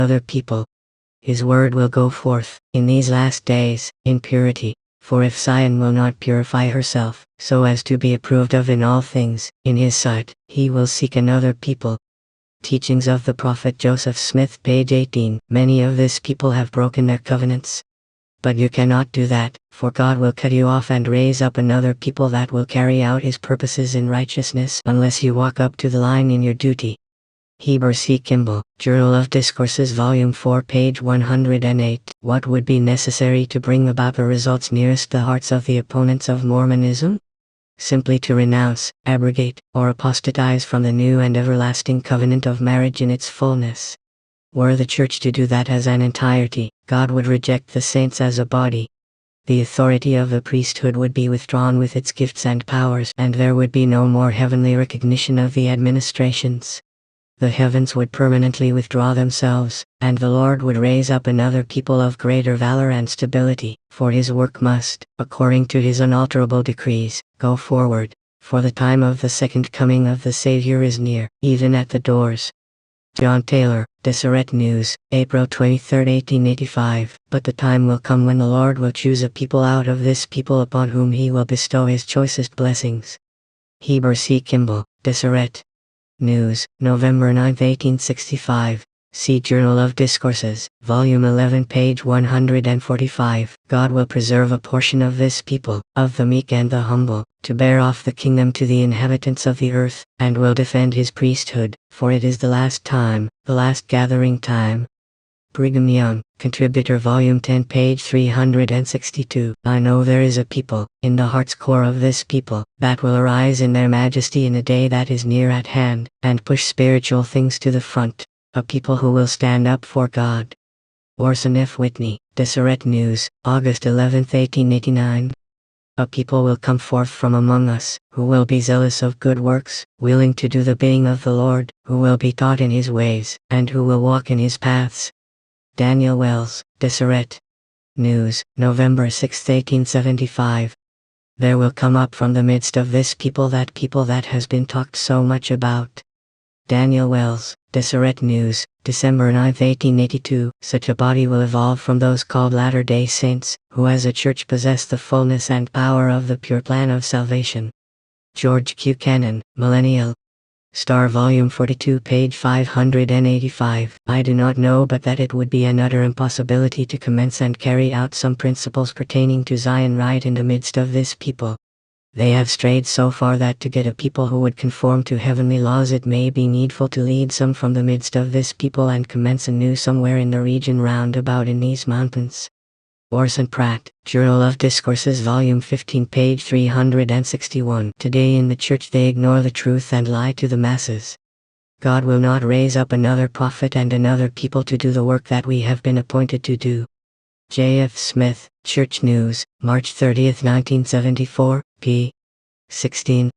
other people. His word will go forth, in these last days, in purity. For if Zion will not purify herself, so as to be approved of in all things, in his sight, he will seek another people. Teachings of the Prophet Joseph Smith, page 18. Many of this people have broken their covenants. But you cannot do that, for God will cut you off and raise up another people that will carry out his purposes in righteousness unless you walk up to the line in your duty. Heber C. Kimball, Journal of Discourses Volume 4, page 108. What would be necessary to bring about the results nearest the hearts of the opponents of Mormonism? Simply to renounce, abrogate, or apostatize from the new and everlasting covenant of marriage in its fullness. Were the church to do that as an entirety, God would reject the saints as a body. The authority of the priesthood would be withdrawn with its gifts and powers, and there would be no more heavenly recognition of the administrations. The heavens would permanently withdraw themselves, and the Lord would raise up another people of greater valor and stability, for his work must, according to his unalterable decrees, go forward, for the time of the second coming of the Savior is near, even at the doors. John Taylor, Deseret News, April 23, 1885. But the time will come when the Lord will choose a people out of this people upon whom he will bestow his choicest blessings. Heber C. Kimball, Deseret News, November 9, 1865. See Journal of Discourses, Volume 11, page 145. God will preserve a portion of this people, of the meek and the humble, to bear off the kingdom to the inhabitants of the earth, and will defend his priesthood, for it is the last time, the last gathering time. Brigham Young, Contributor Volume 10, page 362. I know there is a people, in the heart's core of this people, that will arise in their majesty in a day that is near at hand, and push spiritual things to the front. A people who will stand up for God. Orson F. Whitney, Deseret News, August 11, 1889. A people will come forth from among us, who will be zealous of good works, willing to do the bidding of the Lord, who will be taught in his ways, and who will walk in his paths. Daniel Wells, Deseret News, November 6, 1875. There will come up from the midst of this people that has been talked so much about. Daniel Wells, Deseret News, December 9, 1882. Such a body will evolve from those called Latter-day Saints, who as a church possess the fullness and power of the pure plan of salvation. George Q. Cannon, Millennial Star Volume 42, page 585. I do not know but that it would be an utter impossibility to commence and carry out some principles pertaining to Zion right in the midst of this people. They have strayed so far that to get a people who would conform to heavenly laws it may be needful to lead some from the midst of this people and commence anew somewhere in the region round about in these mountains. Orson Pratt, Journal of Discourses Volume 15, page 361. Today in the church they ignore the truth and lie to the masses. God will not raise up another prophet and another people to do the work that we have been appointed to do. J. F. Smith, Church News, March 30, 1974, p. 16.